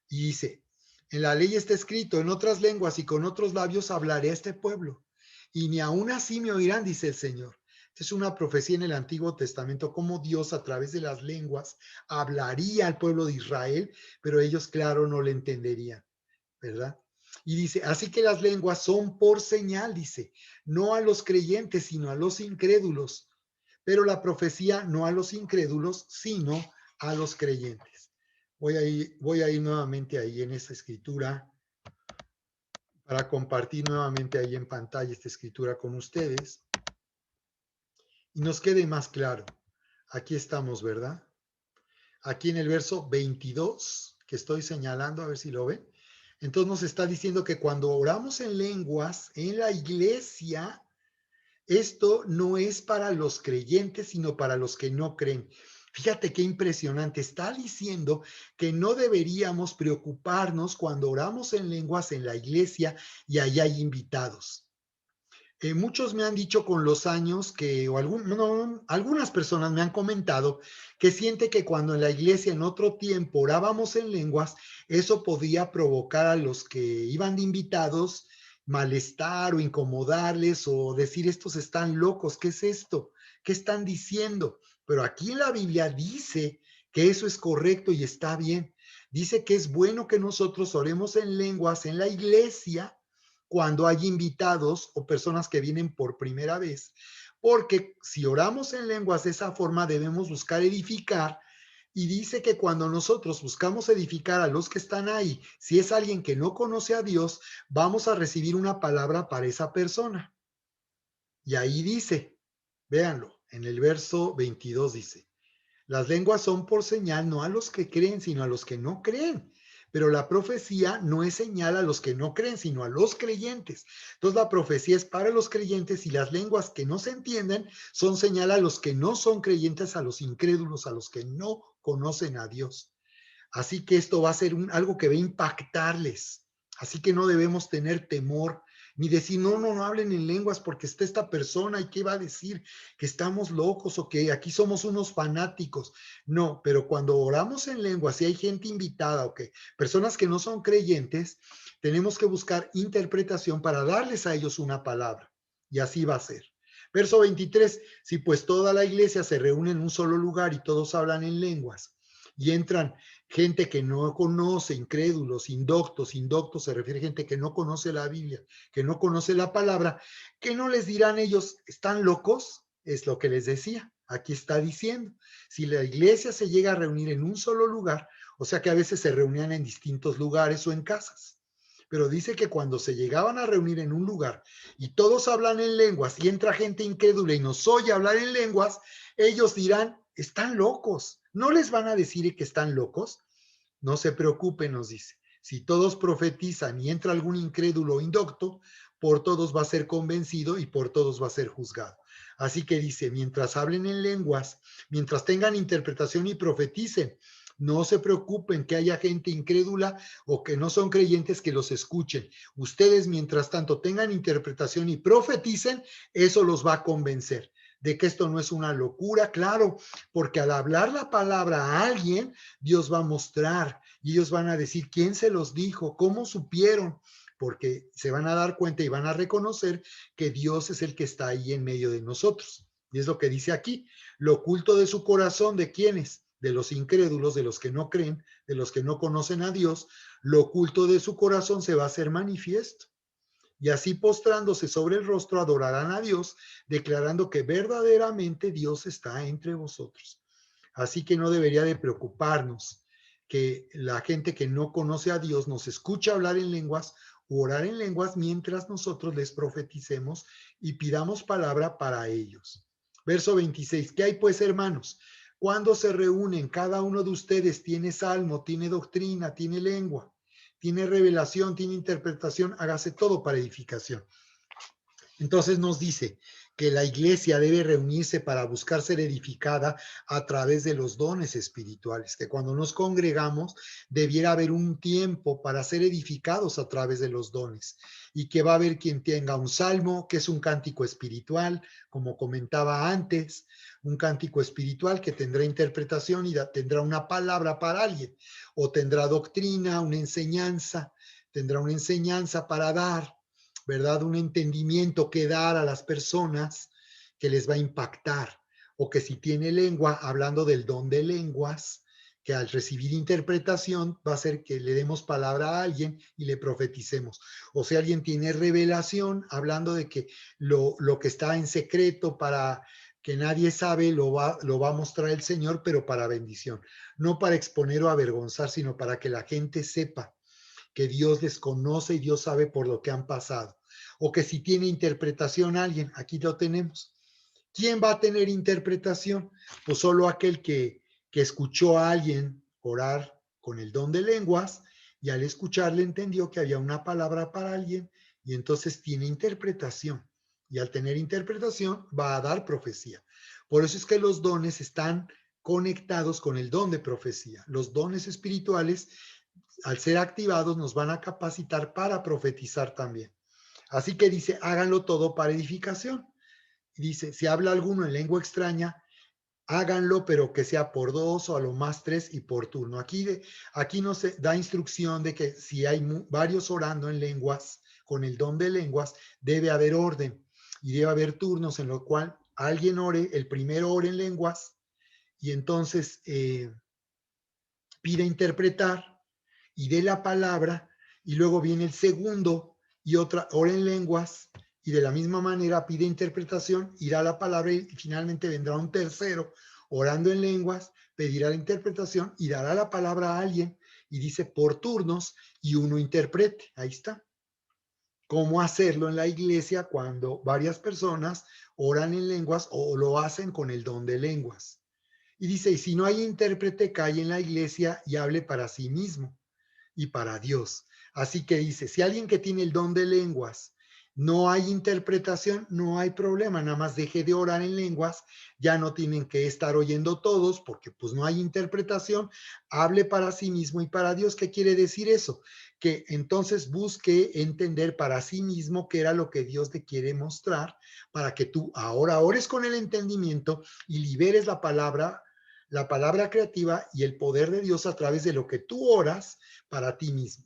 Y dice, en la ley está escrito, en otras lenguas y con otros labios hablaré a este pueblo, y ni aún así me oirán, dice el Señor. Es una profecía en el Antiguo Testamento, cómo Dios a través de las lenguas hablaría al pueblo de Israel, pero ellos, claro, no le entenderían, ¿verdad? Y dice, así que las lenguas son por señal, dice, no a los creyentes, sino a los incrédulos, pero la profecía no a los incrédulos, sino a los creyentes. Voy a ir nuevamente ahí en esta escritura para compartir nuevamente ahí en pantalla esta escritura con ustedes y nos quede más claro. Aquí estamos, ¿verdad? Aquí en el verso 22 que estoy señalando, a ver si lo ven. Entonces nos está diciendo que cuando oramos en lenguas en la iglesia, esto no es para los creyentes, sino para los que no creen. Fíjate qué impresionante. Está diciendo que no deberíamos preocuparnos cuando oramos en lenguas en la iglesia y allá hay invitados. Muchos me han dicho con los años que, algunas personas me han comentado que siente que cuando en la iglesia en otro tiempo orábamos en lenguas, eso podía provocar a los que iban de invitados malestar o incomodarles o decir estos están locos, ¿qué es esto? ¿Qué están diciendo? Pero aquí en la Biblia dice que eso es correcto y está bien. Dice que es bueno que nosotros oremos en lenguas en la iglesia cuando hay invitados o personas que vienen por primera vez, porque si oramos en lenguas de esa forma debemos buscar edificar, y dice que cuando nosotros buscamos edificar a los que están ahí, si es alguien que no conoce a Dios, vamos a recibir una palabra para esa persona. Y ahí dice, véanlo, en el verso 22 dice, las lenguas son por señal no a los que creen, sino a los que no creen. Pero la profecía no es señal a los que no creen, sino a los creyentes. Entonces la profecía es para los creyentes y las lenguas que no se entienden son señal a los que no son creyentes, a los incrédulos, a los que no conocen a Dios. Así que esto va a ser algo que va a impactarles. Así que no debemos tener temor ni decir, no hablen en lenguas porque está esta persona y qué va a decir, que estamos locos o que aquí somos unos fanáticos. No, pero cuando oramos en lenguas y hay gente invitada o que personas que no son creyentes, tenemos que buscar interpretación para darles a ellos una palabra. Y así va a ser. Verso 23, si pues toda la iglesia se reúne en un solo lugar y todos hablan en lenguas y entran gente que no conoce, incrédulos, indoctos se refiere a gente que no conoce la Biblia, que no conoce la palabra, que no les dirán ellos, ¿están locos? es lo que les decía. Aquí está diciendo, si la iglesia se llega a reunir en un solo lugar, o sea que a veces se reunían en distintos lugares o en casas, pero dice que cuando se llegaban a reunir en un lugar y todos hablan en lenguas y entra gente incrédula y nos oye hablar en lenguas, ellos dirán, están locos. No les van a decir que están locos. No se preocupen, nos dice. Si todos profetizan y entra algún incrédulo o indocto, por todos va a ser convencido y por todos va a ser juzgado. Así que dice, mientras hablen en lenguas, mientras tengan interpretación y profeticen, no se preocupen que haya gente incrédula o que no son creyentes que los escuchen. Ustedes, mientras tanto, tengan interpretación y profeticen, eso los va a convencer de que esto no es una locura, claro, porque al hablar la palabra a alguien, Dios va a mostrar y ellos van a decir quién se los dijo, cómo supieron, porque se van a dar cuenta y van a reconocer que Dios es el que está ahí en medio de nosotros. Y es lo que dice aquí, lo oculto de su corazón, ¿de quiénes? De los incrédulos, de los que no creen, de los que no conocen a Dios, lo oculto de su corazón se va a hacer manifiesto. Y así postrándose sobre el rostro adorarán a Dios, declarando que verdaderamente Dios está entre vosotros. Así que no debería de preocuparnos que la gente que no conoce a Dios nos escucha hablar en lenguas u orar en lenguas mientras nosotros les profeticemos y pidamos palabra para ellos. Verso 26. ¿Qué hay pues, hermanos? Cuando se reúnen, cada uno de ustedes tiene salmo, tiene doctrina, tiene lengua, tiene revelación, tiene interpretación, hágase todo para edificación. Entonces nos dice que la iglesia debe reunirse para buscar ser edificada a través de los dones espirituales, que cuando nos congregamos debiera haber un tiempo para ser edificados a través de los dones y que va a haber quien tenga un salmo, que es un cántico espiritual, como comentaba antes, un cántico espiritual que tendrá interpretación y tendrá una palabra para alguien, o tendrá doctrina, tendrá una enseñanza para dar, ¿verdad? Un entendimiento que dar a las personas que les va a impactar. O que si tiene lengua, hablando del don de lenguas, que al recibir interpretación va a ser que le demos palabra a alguien y le profeticemos. O si alguien tiene revelación, hablando de que lo que está en secreto para que nadie sabe, lo va a mostrar el Señor, pero para bendición. No para exponer o avergonzar, sino para que la gente sepa que Dios les conoce y Dios sabe por lo que han pasado. O que si tiene interpretación alguien, aquí lo tenemos. ¿Quién va a tener interpretación? Pues solo aquel que escuchó a alguien orar con el don de lenguas y al escucharle entendió que había una palabra para alguien y entonces tiene interpretación. Y al tener interpretación va a dar profecía. Por eso es que los dones están conectados con el don de profecía. Los dones espirituales, al ser activados, nos van a capacitar para profetizar también. Así que dice, háganlo todo para edificación. Dice, si habla alguno en lengua extraña, háganlo, pero que sea por dos o a lo más tres y por turno. Aquí nos da instrucción de que si hay varios orando en lenguas, con el don de lenguas, debe haber orden y debe haber turnos en lo cual alguien ore, el primero ore en lenguas y entonces pide interpretar y dé la palabra, y luego viene el segundo y otra ora en lenguas, y de la misma manera pide interpretación, irá la palabra y finalmente vendrá un tercero orando en lenguas, pedirá la interpretación y dará la palabra a alguien, y dice por turnos, y uno interprete. Ahí está. ¿Cómo hacerlo en la iglesia cuando varias personas oran en lenguas o lo hacen con el don de lenguas? Y dice, y si no hay intérprete, cae en la iglesia y hable para sí mismo y para Dios. Así que dice, si alguien que tiene el don de lenguas no hay interpretación, no hay problema, nada más deje de orar en lenguas, ya no tienen que estar oyendo todos porque pues no hay interpretación, hable para sí mismo y para Dios. ¿Qué quiere decir eso? Que entonces busque entender para sí mismo qué era lo que Dios te quiere mostrar para que tú ahora ores con el entendimiento y liberes la palabra creativa y el poder de Dios a través de lo que tú oras para ti mismo.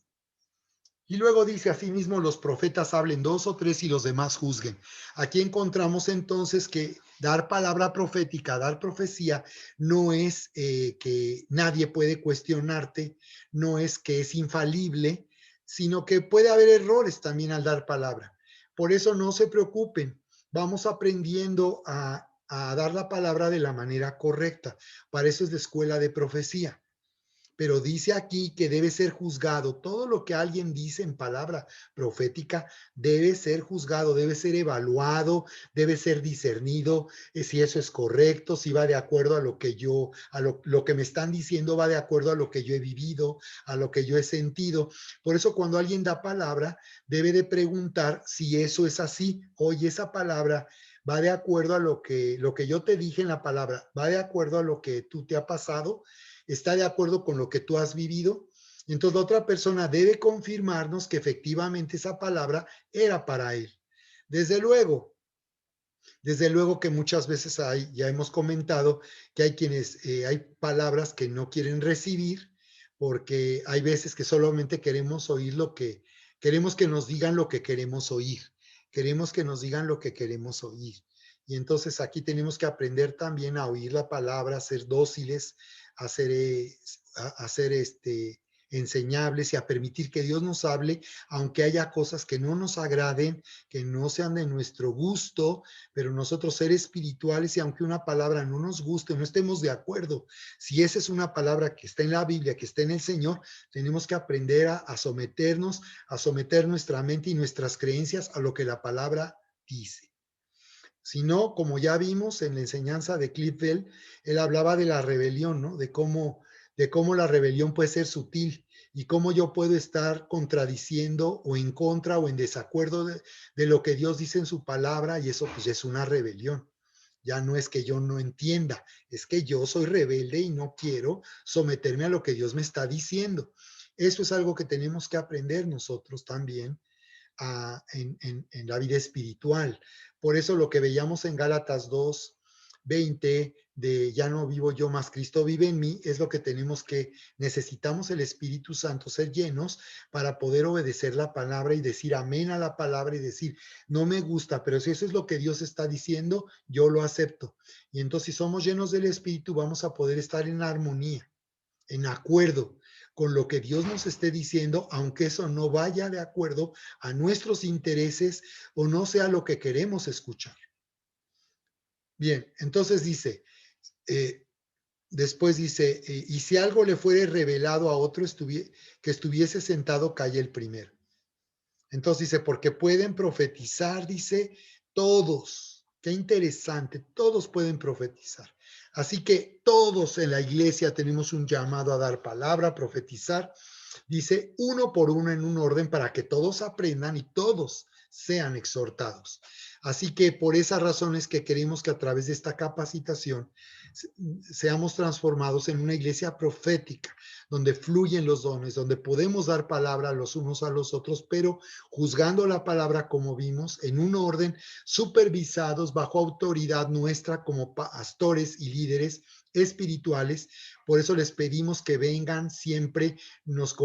Y luego dice asimismo, los profetas hablen dos o tres y los demás juzguen. Aquí encontramos entonces que dar palabra profética, dar profecía, no es que nadie puede cuestionarte, no es que es infalible, sino que puede haber errores también al dar palabra. Por eso no se preocupen, vamos aprendiendo a dar la palabra de la manera correcta. Para eso es la escuela de profecía. Pero dice aquí que debe ser juzgado. Todo lo que alguien dice en palabra profética debe ser juzgado, debe ser evaluado, debe ser discernido, si eso es correcto, si va de acuerdo a lo que yo, lo que me están diciendo va de acuerdo a lo que yo he vivido, a lo que yo he sentido. Por eso cuando alguien da palabra, debe de preguntar si eso es así. Oye, esa palabra va de acuerdo a lo que yo te dije en la palabra, va de acuerdo a lo que tú te ha pasado, está de acuerdo con lo que tú has vivido. Entonces la otra persona debe confirmarnos que efectivamente esa palabra era para él. Desde luego, desde luego que muchas veces hay, ya hemos comentado que hay quienes, hay palabras que no quieren recibir porque hay veces que solamente queremos oír queremos que nos digan lo que queremos oír. Queremos que nos digan lo que queremos oír. Y entonces aquí tenemos que aprender también a oír la palabra, a ser dóciles, a ser, a ser enseñables y a permitir que Dios nos hable, aunque haya cosas que no nos agraden, que no sean de nuestro gusto, pero nosotros ser espirituales y aunque una palabra no nos guste, no estemos de acuerdo, si esa es una palabra que está en la Biblia, que está en el Señor, tenemos que aprender a someternos, a someter nuestra mente y nuestras creencias a lo que la palabra dice. Si no, como ya vimos en la enseñanza de Cliff Bell, él hablaba de la rebelión, ¿no? De cómo la rebelión puede ser sutil y cómo yo puedo estar contradiciendo o en contra o en desacuerdo de lo que Dios dice en su palabra y eso pues es una rebelión. Ya no es que yo no entienda, es que yo soy rebelde y no quiero someterme a lo que Dios me está diciendo. Eso es algo que tenemos que aprender nosotros también en la vida espiritual. Por eso lo que veíamos en Gálatas 2:20 de ya no vivo yo, más Cristo vive en mí, es lo que necesitamos el Espíritu Santo, ser llenos para poder obedecer la palabra y decir amén a la palabra y decir, no me gusta, pero si eso es lo que Dios está diciendo, yo lo acepto. Y entonces si somos llenos del Espíritu, vamos a poder estar en armonía, en acuerdo con lo que Dios nos esté diciendo, aunque eso no vaya de acuerdo a nuestros intereses o no sea lo que queremos escuchar. Bien, entonces dice, eh, después dice, y si algo le fuere revelado a otro que estuviese sentado, calle el primero. Entonces dice, porque pueden profetizar, dice, todos. Qué interesante, todos pueden profetizar. Así que todos en la iglesia tenemos un llamado a dar palabra, a profetizar. Dice, uno por uno en un orden para que todos aprendan y todos sean exhortados. Así que por esas razones que queremos que a través de esta capacitación seamos transformados en una iglesia profética, donde fluyen los dones, donde podemos dar palabra los unos a los otros, pero juzgando la palabra como vimos, en un orden, supervisados bajo autoridad nuestra como pastores y líderes espirituales. Por eso les pedimos que vengan siempre, nos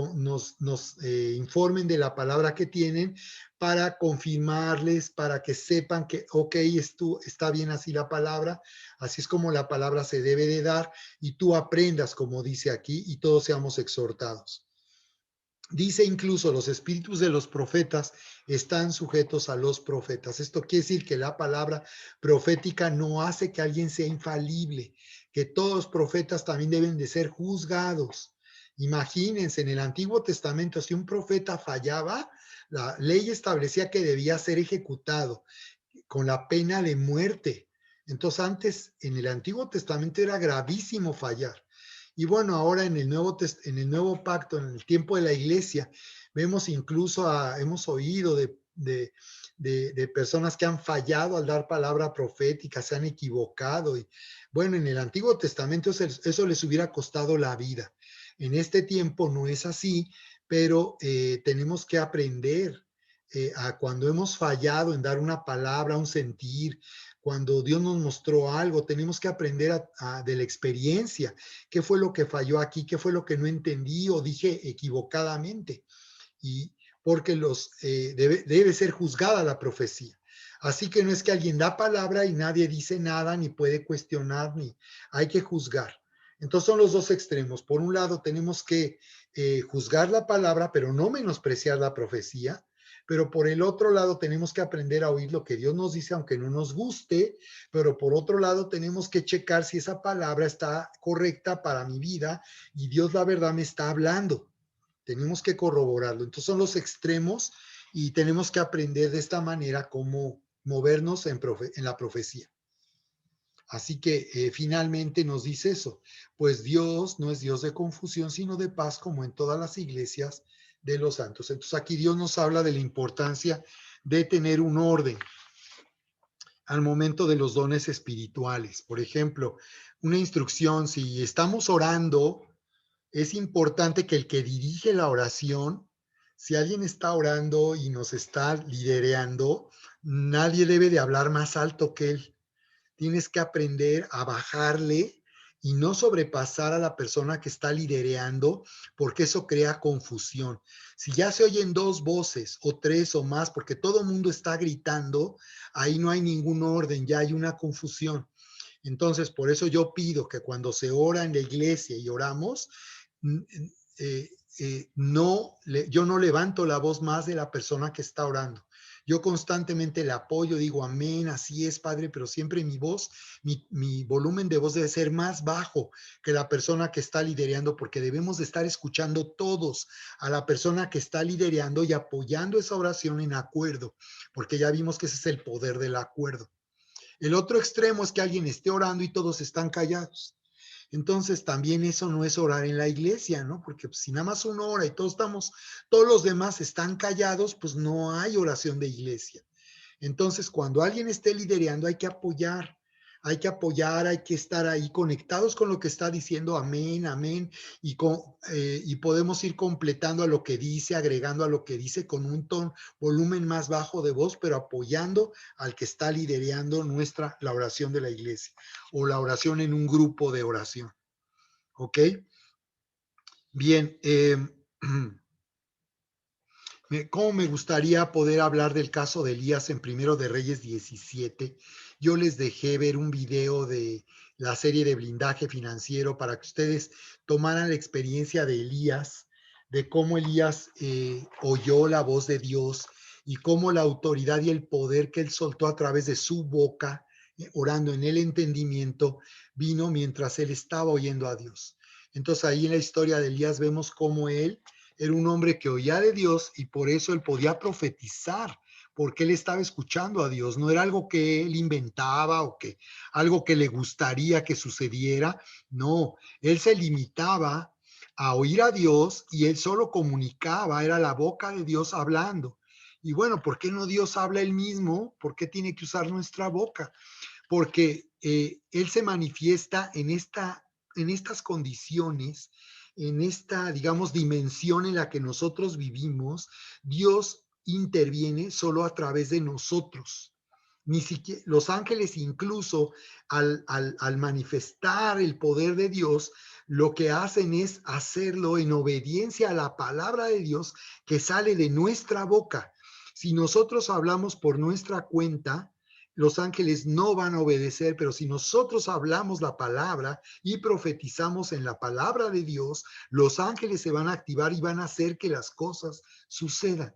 informen de la palabra que tienen para confirmarles, para que sepan que, ok, esto está bien así la palabra, así es como la palabra se debe de dar y tú aprendas como dice aquí y todos seamos exhortados. Dice incluso los espíritus de los profetas están sujetos a los profetas. Esto quiere decir que la palabra profética no hace que alguien sea infalible, que todos los profetas también deben de ser juzgados. Imagínense, en el Antiguo Testamento, si un profeta fallaba, la ley establecía que debía ser ejecutado con la pena de muerte. Entonces antes, en el Antiguo Testamento era gravísimo fallar. Y bueno, ahora en el nuevo pacto, en el tiempo de la iglesia, vemos incluso, hemos oído de personas que han fallado al dar palabra profética, se han equivocado. Y bueno, en el Antiguo Testamento eso les hubiera costado la vida. En este tiempo no es así, pero tenemos que aprender a cuando hemos fallado en dar una palabra, un sentir, cuando Dios nos mostró algo, tenemos que aprender de la experiencia. ¿Qué fue lo que falló aquí? ¿Qué fue lo que no entendí o dije equivocadamente? Y porque debe ser juzgada la profecía. Así que no es que alguien da palabra y nadie dice nada, ni puede cuestionar, ni hay que juzgar. Entonces son los dos extremos. Por un lado tenemos que juzgar la palabra, pero no menospreciar la profecía. Pero por el otro lado tenemos que aprender a oír lo que Dios nos dice, aunque no nos guste, pero por otro lado tenemos que checar si esa palabra está correcta para mi vida y Dios la verdad me está hablando. Tenemos que corroborarlo. Entonces son los extremos y tenemos que aprender de esta manera cómo movernos en la profecía. Así que finalmente nos dice eso, pues Dios no es Dios de confusión, sino de paz, como en todas las iglesias de los santos. Entonces aquí Dios nos habla de la importancia de tener un orden al momento de los dones espirituales. Por ejemplo, una instrucción, si estamos orando, es importante que el que dirige la oración, si alguien está orando y nos está lidereando, nadie debe de hablar más alto que él. Tienes que aprender a bajarle y no sobrepasar a la persona que está lidereando, porque eso crea confusión. Si ya se oyen dos voces o tres o más, porque todo el mundo está gritando, ahí no hay ningún orden, ya hay una confusión. Entonces, por eso yo pido que cuando se ora en la iglesia y oramos, eh, yo no levanto la voz más de la persona que está orando. Yo constantemente le apoyo, digo amén, así es, Padre, pero siempre mi voz, mi volumen de voz debe ser más bajo que la persona que está liderando, porque debemos de estar escuchando todos a la persona que está liderando y apoyando esa oración en acuerdo, porque ya vimos que ese es el poder del acuerdo. El otro extremo es que alguien esté orando y todos están callados. Entonces también eso no es orar en la iglesia, ¿no? Porque si nada más uno ora y todos los demás están callados, pues no hay oración de iglesia. Entonces, cuando alguien esté liderando, hay que estar ahí conectados con lo que está diciendo, amén, amén, y podemos ir completando a lo que dice, agregando a lo que dice con un volumen más bajo de voz, pero apoyando al que está liderando la oración de la iglesia o la oración en un grupo de oración. ¿Ok? Bien. Cómo me gustaría poder hablar del caso de Elías en Primero de Reyes 17. Yo les dejé ver un video de la serie de blindaje financiero para que ustedes tomaran la experiencia de Elías, de cómo Elías oyó la voz de Dios y cómo la autoridad y el poder que él soltó a través de su boca, orando en el entendimiento, vino mientras él estaba oyendo a Dios. Entonces ahí en la historia de Elías vemos cómo él era un hombre que oía de Dios y por eso él podía profetizar, porque él estaba escuchando a Dios. No era algo que él inventaba o que algo que le gustaría que sucediera. No, él se limitaba a oír a Dios y él solo comunicaba, era la boca de Dios hablando. Y bueno, ¿por qué no Dios habla él mismo? ¿Por qué tiene que usar nuestra boca? Porque él se manifiesta en estas condiciones, en esta, digamos, dimensión en la que nosotros vivimos. Dios interviene solo a través de nosotros. Ni siquiera los ángeles, incluso al manifestar el poder de Dios, lo que hacen es hacerlo en obediencia a la palabra de Dios que sale de nuestra boca. Si nosotros hablamos por nuestra cuenta, los ángeles no van a obedecer, pero si nosotros hablamos la palabra y profetizamos en la palabra de Dios, los ángeles se van a activar y van a hacer que las cosas sucedan.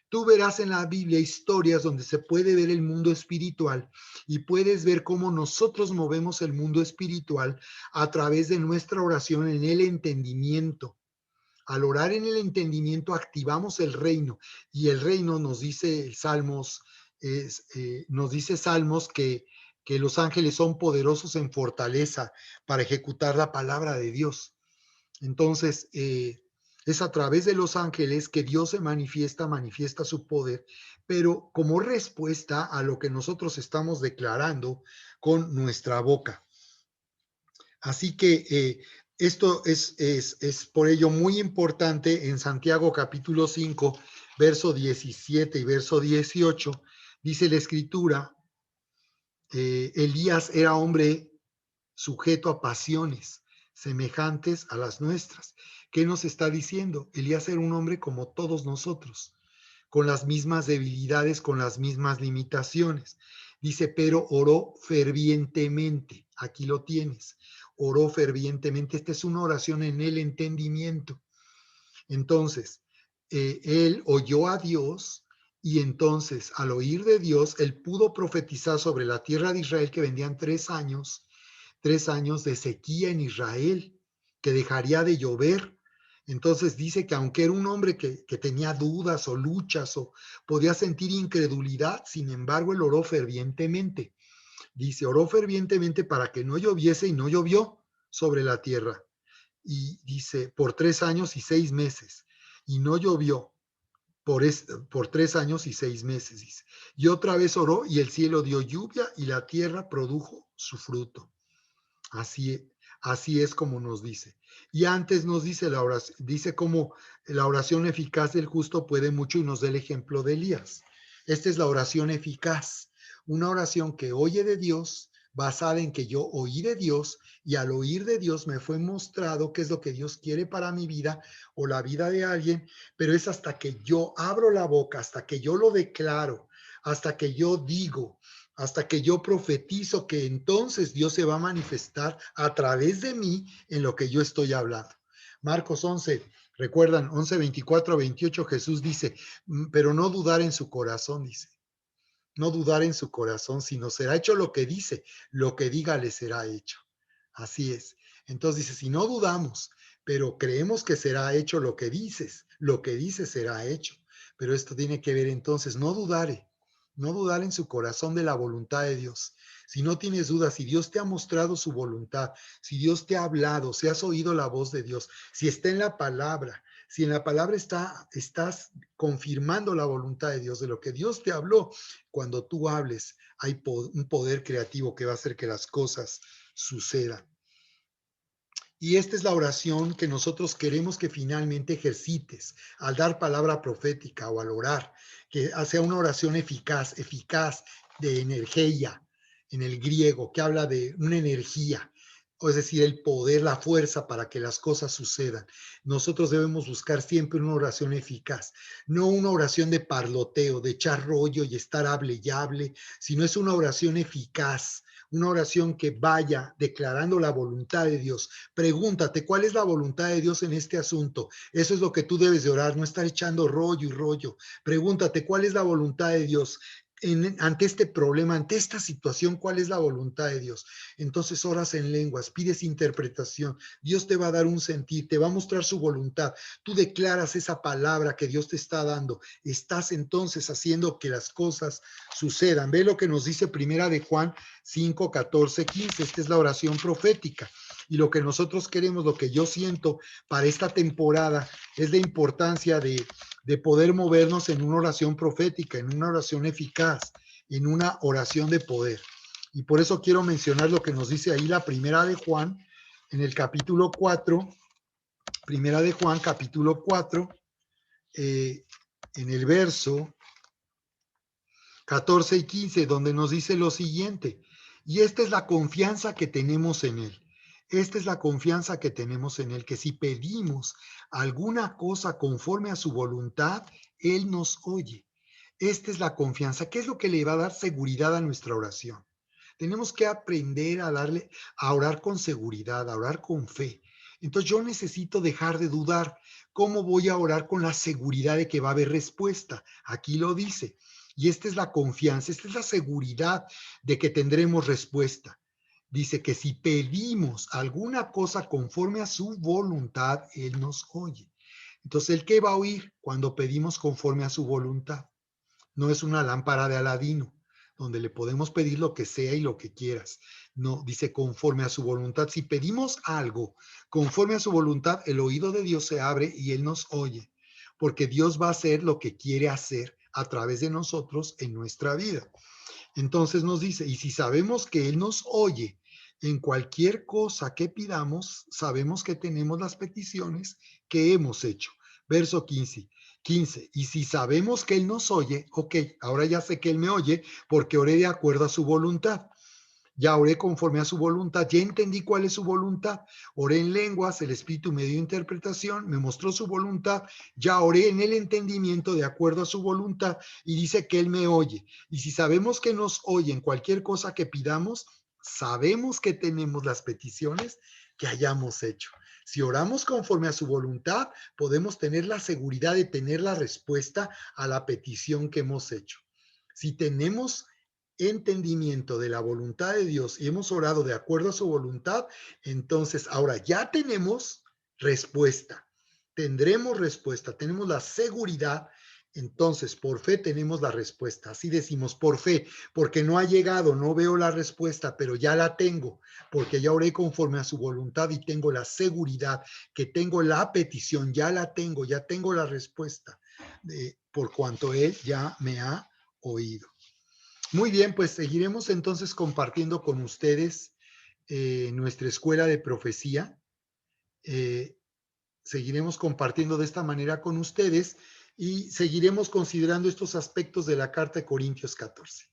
Tú verás en la Biblia historias donde se puede ver el mundo espiritual y puedes ver cómo nosotros movemos el mundo espiritual a través de nuestra oración en el entendimiento. Al orar en el entendimiento activamos el reino y el reino nos dice Salmos, nos dice Salmos que los ángeles son poderosos en fortaleza para ejecutar la palabra de Dios. Entonces, es a través de los ángeles que Dios se manifiesta su poder, pero como respuesta a lo que nosotros estamos declarando con nuestra boca. Así que esto es por ello muy importante en Santiago capítulo 5, verso 17 y verso 18, dice la escritura, Elías era hombre sujeto a pasiones semejantes a las nuestras. ¿Qué nos está diciendo? Elías era un hombre como todos nosotros, con las mismas debilidades, con las mismas limitaciones. Dice, pero oró fervientemente. Aquí lo tienes. Oró fervientemente. Esta es una oración en el entendimiento. Entonces, él oyó a Dios Y entonces, al oír de Dios, él pudo profetizar sobre la tierra de Israel que vendían 3 años de sequía en Israel, que dejaría de llover. Entonces dice que aunque era un hombre que tenía dudas o luchas o podía sentir incredulidad, sin embargo, él oró fervientemente. Dice, oró fervientemente para que no lloviese y no llovió sobre la tierra. Y dice, por 3 años y 6 meses. Y no llovió por 3 años y 6 meses, dice. Y otra vez oró y el cielo dio lluvia y la tierra produjo su fruto. Así, así es como nos dice. Y antes nos dice la oración, dice cómo la oración eficaz del justo puede mucho y nos da el ejemplo de Elías. Esta es la oración eficaz, una oración que oye de Dios, basada en que yo oí de Dios y al oír de Dios me fue mostrado qué es lo que Dios quiere para mi vida o la vida de alguien, pero es hasta que yo abro la boca, hasta que yo lo declaro, hasta que yo digo, hasta que yo profetizo que entonces Dios se va a manifestar a través de mí en lo que yo estoy hablando. Marcos 11, recuerdan, 11, 24, 28, Jesús dice, pero no dudar en su corazón, dice. No dudar en su corazón, sino será hecho lo que dice, lo que diga le será hecho. Así es. Entonces dice, si no dudamos, pero creemos que será hecho lo que dices será hecho. Pero esto tiene que ver entonces, no dudar en su corazón de la voluntad de Dios. Si no tienes dudas, si Dios te ha mostrado su voluntad, si Dios te ha hablado, si has oído la voz de Dios, si está en la palabra, si en la palabra estás confirmando la voluntad de Dios, de lo que Dios te habló, cuando tú hables, hay un poder creativo que va a hacer que las cosas sucedan. Y esta es la oración que nosotros queremos que finalmente ejercites al dar palabra profética o al orar, que sea una oración eficaz de energía en el griego, que habla de una energía, o es decir, el poder, la fuerza para que las cosas sucedan. Nosotros debemos buscar siempre una oración eficaz, no una oración de parloteo, de echar rollo y estar hable y hable, sino es una oración eficaz, una oración que vaya declarando la voluntad de Dios. Pregúntate, ¿cuál es la voluntad de Dios en este asunto? Eso es lo que tú debes de orar, no estar echando rollo y rollo. Pregúntate, ¿cuál es la voluntad de Dios? Ante este problema, ante esta situación, ¿cuál es la voluntad de Dios? Entonces oras en lenguas, pides interpretación, Dios te va a dar un sentir, te va a mostrar su voluntad, tú declaras esa palabra que Dios te está dando, estás entonces haciendo que las cosas sucedan. Ve lo que nos dice Primera de Juan 5, 14, 15, esta es la oración profética. Y lo que nosotros queremos, lo que yo siento para esta temporada es la importancia de poder movernos en una oración profética, en una oración eficaz, en una oración de poder. Y por eso quiero mencionar lo que nos dice ahí la primera de Juan, en el capítulo 4, primera de Juan, capítulo 4, en el verso 14 y 15, donde nos dice lo siguiente, y esta es la confianza que tenemos en Él. Esta es la confianza que tenemos en Él, que si pedimos alguna cosa conforme a su voluntad, Él nos oye. Esta es la confianza. ¿Qué es lo que le va a dar seguridad a nuestra oración? Tenemos que aprender a orar con seguridad, a orar con fe. Entonces yo necesito dejar de dudar. ¿Cómo voy a orar con la seguridad de que va a haber respuesta? Aquí lo dice. Y esta es la confianza, esta es la seguridad de que tendremos respuesta. Dice que si pedimos alguna cosa conforme a su voluntad, Él nos oye. Entonces, ¿el qué va a oír cuando pedimos conforme a su voluntad? No es una lámpara de Aladino, donde le podemos pedir lo que sea y lo que quieras. No, dice conforme a su voluntad. Si pedimos algo conforme a su voluntad, el oído de Dios se abre y Él nos oye, porque Dios va a hacer lo que quiere hacer a través de nosotros en nuestra vida. Entonces nos dice, y si sabemos que Él nos oye en cualquier cosa que pidamos, sabemos que tenemos las peticiones que hemos hecho. Verso 15, y si sabemos que Él nos oye, ok, ahora ya sé que Él me oye porque oré de acuerdo a su voluntad. Ya oré conforme a su voluntad, ya entendí cuál es su voluntad. Oré en lenguas, el Espíritu me dio interpretación, me mostró su voluntad, ya oré en el entendimiento de acuerdo a su voluntad y dice que Él me oye. Y si sabemos que nos oye en cualquier cosa que pidamos, sabemos que tenemos las peticiones que hayamos hecho. Si oramos conforme a su voluntad, podemos tener la seguridad de tener la respuesta a la petición que hemos hecho. Si tenemos entendimiento de la voluntad de Dios y hemos orado de acuerdo a su voluntad, entonces ahora ya tenemos respuesta. Tendremos respuesta, tenemos la seguridad. Entonces, por fe tenemos la respuesta. Así decimos, por fe, porque no ha llegado, no veo la respuesta, pero ya la tengo, porque ya oré conforme a su voluntad y tengo la seguridad que tengo la petición, ya la tengo, ya tengo la respuesta, por cuanto Él ya me ha oído. Muy bien, pues seguiremos entonces compartiendo con ustedes nuestra escuela de profecía. Eh, Seguiremos compartiendo de esta manera con ustedes y seguiremos considerando estos aspectos de la carta de Corintios 14.